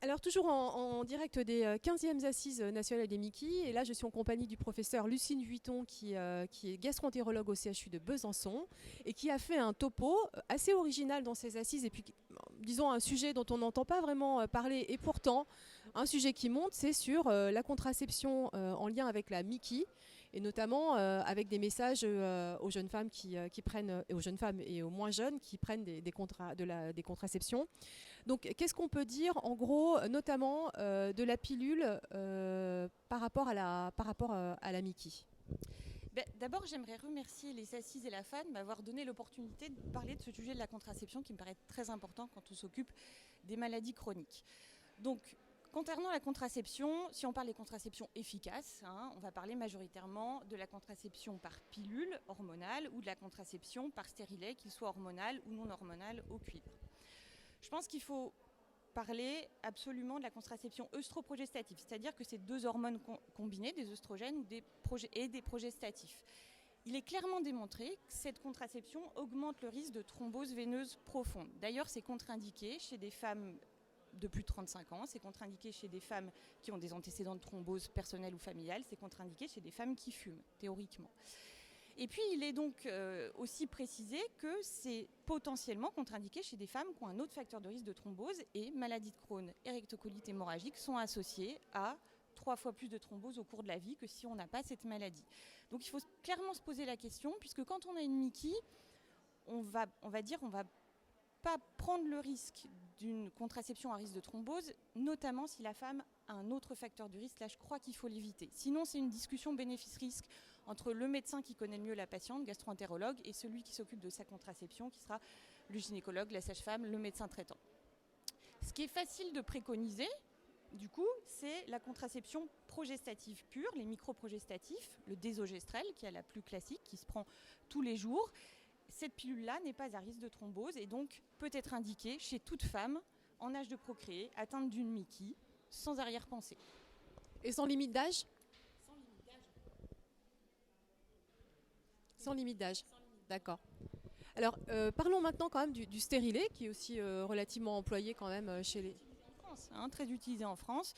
Alors toujours en direct des 15e Assises nationales des Mickey, et là je suis en compagnie du professeur Lucine Vuitton qui est gastro-entérologue au CHU de Besançon et qui a fait un topo assez original dans ses assises et puis disons un sujet dont on n'entend pas vraiment parler et pourtant un sujet qui monte, c'est sur la contraception en lien avec la Mickey et notamment avec des messages aux jeunes femmes qui prennent, et aux jeunes femmes et aux moins jeunes qui prennent des contraceptions. Donc, qu'est-ce qu'on peut dire, en gros, notamment de la pilule par rapport à la Mickey? D'abord, j'aimerais remercier les Assises et la FAN de m'avoir donné l'opportunité de parler de ce sujet de la contraception qui me paraît très important quand on s'occupe des maladies chroniques. Donc, concernant la contraception, si on parle des contraceptions efficaces, on va parler majoritairement de la contraception par pilule hormonale ou de la contraception par stérilet, qu'il soit hormonal ou non hormonal au cuivre. Je pense qu'il faut parler absolument de la contraception œstroprogestative, c'est-à-dire que c'est deux hormones combinées, des œstrogènes et des progestatifs. Il est clairement démontré que cette contraception augmente le risque de thrombose veineuse profonde. D'ailleurs, c'est contre-indiqué chez des femmes de plus de 35 ans, c'est contre-indiqué chez des femmes qui ont des antécédents de thrombose personnelle ou familiale, c'est contre-indiqué chez des femmes qui fument, théoriquement. Et puis, il est donc aussi précisé que c'est potentiellement contre-indiqué chez des femmes qui ont un autre facteur de risque de thrombose et maladie de Crohn et rectocolite hémorragique sont associées à 3 fois plus de thrombose au cours de la vie que si on n'a pas cette maladie. Donc il faut clairement se poser la question, puisque quand on a une Mickey, on va pas prendre le risque d'une contraception à risque de thrombose, notamment si la femme a un autre facteur de risque. Là, je crois qu'il faut l'éviter. Sinon, c'est une discussion bénéfice-risque entre le médecin qui connaît le mieux la patiente, gastro-entérologue, et celui qui s'occupe de sa contraception, qui sera le gynécologue, la sage-femme, le médecin traitant. Ce qui est facile de préconiser, du coup, c'est la contraception progestative pure, les microprogestatifs, le désogestrel, qui est la plus classique, qui se prend tous les jours. Cette pilule-là n'est pas à risque de thrombose et donc peut être indiquée chez toute femme en âge de procréer, atteinte d'une Mickey, sans arrière-pensée. Et sans limite d'âge? Sans limite d'âge. D'accord. Alors, parlons maintenant quand même du stérilet, qui est aussi relativement employé quand même chez les... En France, très utilisé en France,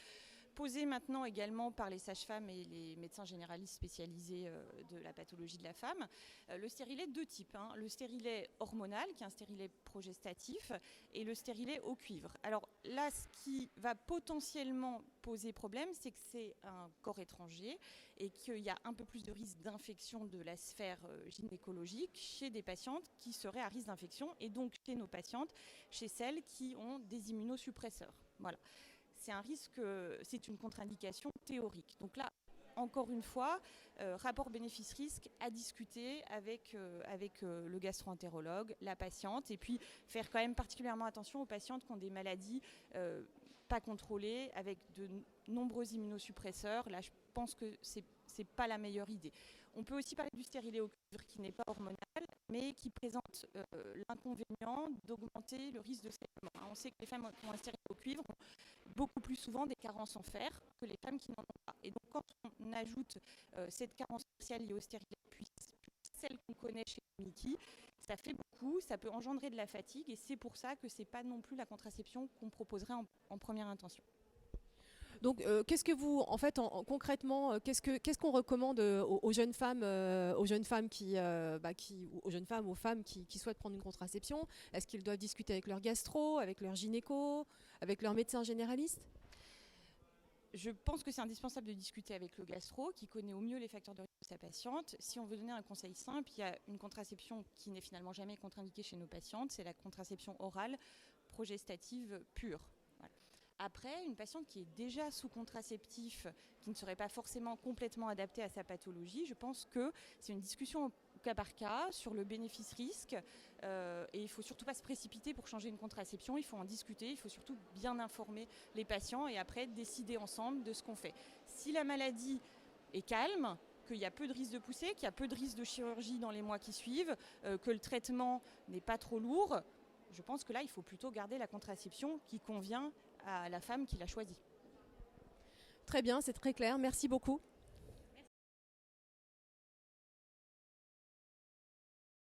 posé maintenant également par les sages-femmes et les médecins généralistes spécialisés de la pathologie de la femme. Le stérilet, deux types. Le stérilet hormonal, qui est un stérilet progestatif, et le stérilet au cuivre. Alors là, ce qui va potentiellement poser problème, c'est que c'est un corps étranger et qu'il y a un peu plus de risque d'infection de la sphère gynécologique chez des patientes qui seraient à risque d'infection, et donc chez nos patientes, chez celles qui ont des immunosuppresseurs. Voilà. C'est un risque, c'est une contre-indication théorique. Donc là, encore une fois, rapport bénéfice-risque à discuter avec le gastro-entérologue, la patiente, et puis faire quand même particulièrement attention aux patientes qui ont des maladies pas contrôlées, avec de nombreux immunosuppresseurs. Là, je pense que c'est pas la meilleure idée. On peut aussi parler du stérilet au cuivre qui n'est pas hormonal, mais qui présente l'inconvénient d'augmenter le risque de saignement. On sait que les femmes qui ont un stérilet au cuivre ont beaucoup plus souvent des carences en fer que les femmes qui n'en ont pas. Et donc quand on ajoute cette carence faciale liée au stérilet, puis celle qu'on connaît chez les Mickey, ça fait beaucoup, ça peut engendrer de la fatigue, et c'est pour ça que c'est pas non plus la contraception qu'on proposerait en première intention. Donc, qu'est-ce que vous, en fait, concrètement, qu'est-ce qu'on recommande aux jeunes femmes, aux jeunes femmes aux jeunes femmes, aux femmes qui souhaitent prendre une contraception? Est-ce qu'ils doivent discuter avec leur gastro, avec leur gynéco, avec leur médecin généraliste? Je pense que c'est indispensable de discuter avec le gastro, qui connaît au mieux les facteurs de risque de sa patiente. Si on veut donner un conseil simple, il y a une contraception qui n'est finalement jamais contre-indiquée chez nos patientes, c'est la contraception orale progestative pure. Voilà. Après, une patiente qui est déjà sous contraceptif, qui ne serait pas forcément complètement adaptée à sa pathologie, je pense que c'est une discussion au cas par cas sur le bénéfice-risque. Et il ne faut surtout pas se précipiter pour changer une contraception, il faut en discuter, il faut surtout bien informer les patients et après décider ensemble de ce qu'on fait. Si la maladie est calme, qu'il y a peu de risque de pousser, qu'il y a peu de risque de chirurgie dans les mois qui suivent, que le traitement n'est pas trop lourd, je pense que là, il faut plutôt garder la contraception qui convient à la femme qui l'a choisie. Très bien, c'est très clair. Merci beaucoup.